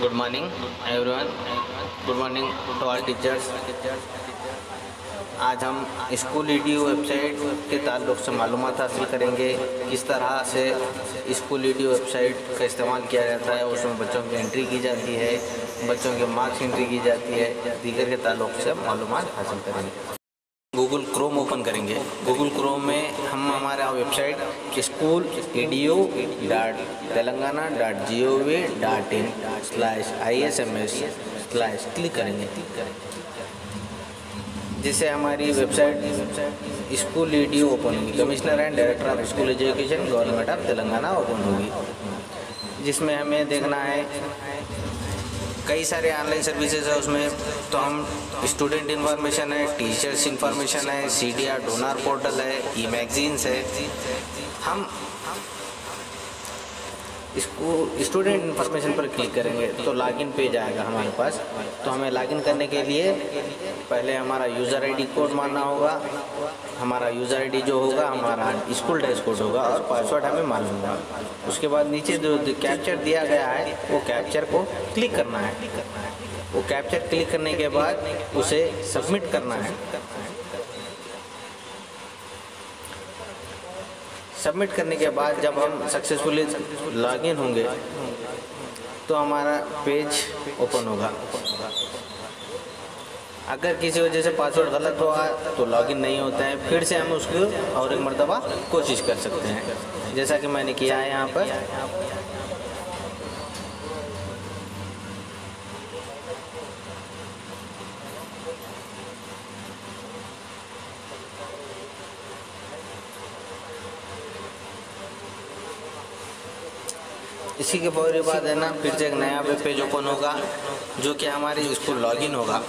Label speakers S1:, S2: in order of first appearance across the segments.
S1: Good morning everyone. Good morning to all teachers. आज हम school EDU website के ताल्लुक़ से मालूमात हासिल करेंगे। किस तरह से स्कूल ईडीयू वेबसाइट का इस्तेमाल किया जाता है, उसमें बच्चों की एंट्री की जाती है, बच्चों के मार्क्स एंट्री की जाती है, दीगर के ताल्लुक़ से मालूमात हासिल करेंगे। गूगल क्रोम ओपन करेंगे। गूगल क्रोम में हम हमारा वेबसाइट school.edu.telangana.gov.in/isms/ क्लिक करेंगे, जिससे हमारी वेबसाइट स्कूल ईडीयू ओपन होगी। Commissioner and director of school education government of Telangana open होगी, जिसमें हमें देखना है कई सारे ऑनलाइन सर्विसेज है उसमें। तो हम स्टूडेंट इन्फॉर्मेशन है, टीचर्स इन्फॉर्मेशन है, CDR डोनर पोर्टल है, ई मैगजीन्स है। हम इसको स्टूडेंट इन्फॉर्मेशन पर क्लिक करेंगे तो लॉगिन पेज आएगा हमारे पास। तो हमें लॉगिन करने के लिए पहले हमारा यूज़र आईडी कोड मारना होगा। हमारा यूज़र आईडी जो होगा हमारा स्कूल ड्रेस कोड होगा और पासवर्ड हमें मालूम होगा। उसके बाद नीचे जो कैप्चर दिया गया है वो कैप्चर को क्लिक करना है। वो कैप्चर क्लिक करने के बाद उसे सबमिट करना है। सबमिट करने के बाद जब हम सक्सेसफुली लॉगिन होंगे तो हमारा पेज ओपन होगा। अगर किसी वजह से पासवर्ड गलत हुआ तो लॉगिन नहीं होता है, फिर से हम उसको और एक मर्तबा कोशिश कर सकते हैं, जैसा कि मैंने किया है यहाँ पर। इसी के फौरी बाद है ना, फिर से एक नया वेब पेज ओपन होगा जो कि हमारी स्कूल लॉगिन होगा,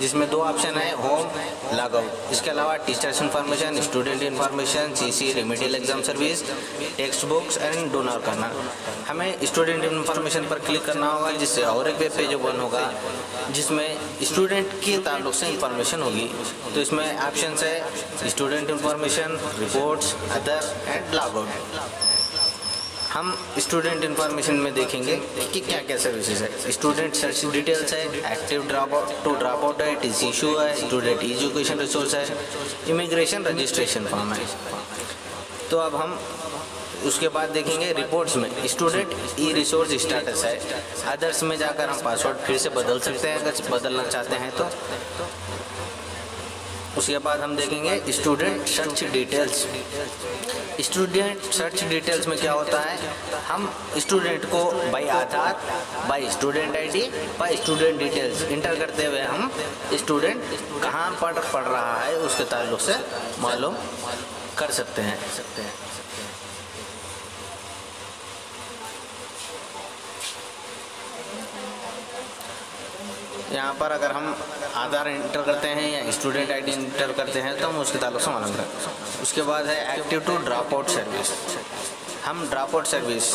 S1: जिसमें दो ऑप्शन है, होम, लॉग आउट। इसके अलावा teachers information, student information, CC remedial exam service, text books and donor करना। हमें स्टूडेंट इन्फॉर्मेशन पर क्लिक करना होगा, जिससे और एक वेब पेज ओपन होगा जिसमें स्टूडेंट के ताल्लुक से इंफॉर्मेशन होगी। तो इसमें ऑप्शन है student information, reports, other and log out. हम स्टूडेंट इन्फॉर्मेशन में देखेंगे कि क्या क्या सर्विसेज है। स्टूडेंट सर्च डिटेल्स है, एक्टिव ड्रॉप आउट है, TC इशू है, स्टूडेंट एजुकेशन रिसोर्स है, इमिग्रेशन रजिस्ट्रेशन फॉर्म है। तो अब हम उसके बाद देखेंगे रिपोर्ट्स में स्टूडेंट ई रिसोर्स स्टेटस है। अदर्स में जाकर हम पासवर्ड फिर से बदल सकते हैं अगर बदलना चाहते हैं तो। उसके बाद हम देखेंगे student search details. Student search details में क्या होता है, हम स्टूडेंट को by Aadhaar, by student ID, by student details enter करते हुए हम स्टूडेंट कहाँ पढ़ रहा है उसके ताल्लुक से मालूम कर सकते हैं। यहाँ पर अगर हम आधार इंटर करते हैं या स्टूडेंट ID इंटर करते हैं तो हम उसके ताल्लुक से मालूम करें। उसके बाद है active to drop out service. हम drop out service,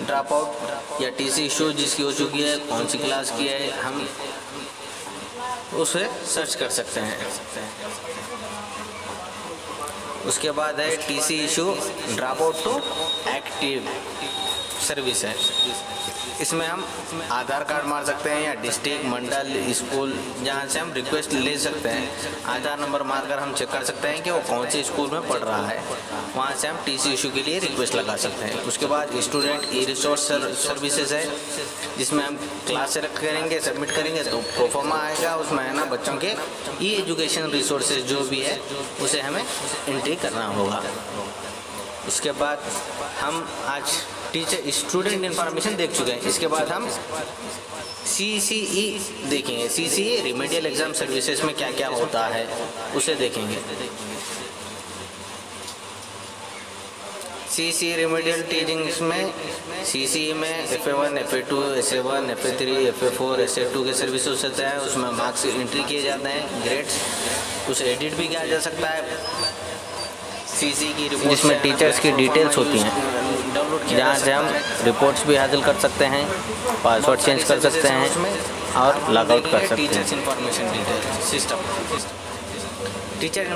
S1: drop out या TC इशू जिसकी हो चुकी है, कौन सी क्लास की है, हम उसे सर्च कर सकते हैं। उसके बाद है TC issue drop out to active service है। इसमें हम आधार कार्ड मार सकते हैं या डिस्ट्रिक्ट, मंडल, स्कूल, जहाँ से हम रिक्वेस्ट ले सकते हैं। आधार नंबर मारकर हम चेक कर सकते हैं कि वो कौन से स्कूल में पढ़ रहा है, वहाँ से हम TC इशू के लिए रिक्वेस्ट लगा सकते हैं। उसके बाद स्टूडेंट ई रिसोर्स सर्विसेज है, जिसमें हम क्लास सेलेक्ट करेंगे, सबमिट करेंगे तो प्रोफार्मा आएगा। उसमें है ना बच्चों के ई एजुकेशन रिसोर्सेज जो भी है उसे हमें एंट्री करना होगा। उसके बाद हम आज टीचर स्टूडेंट इन्फॉर्मेशन देख चुके हैं। इसके बाद हम CCE देखेंगे। CCE रिमेडियल एग्जाम सर्विसेज में क्या क्या होता है उसे देखेंगे। CCE रिमेडियल टीचिंग में CCE में FA1, FA2, SA1, FA3, FA4, SA2 के सर्विसेज होते हैं। उसमें मार्क्स एंट्री किए जाते हैं, ग्रेड्स, उसे एडिट भी किया जा सकता है। CC की रिपोर्ट जिसमें टीचर्स की डिटेल्स होती हैं, जहाँ से हम रिपोर्ट्स भी हासिल कर सकते हैं, पासवर्ड चेंज कर सकते हैं और लॉग आउट कर सकते हैं। Teachers information detail system teacher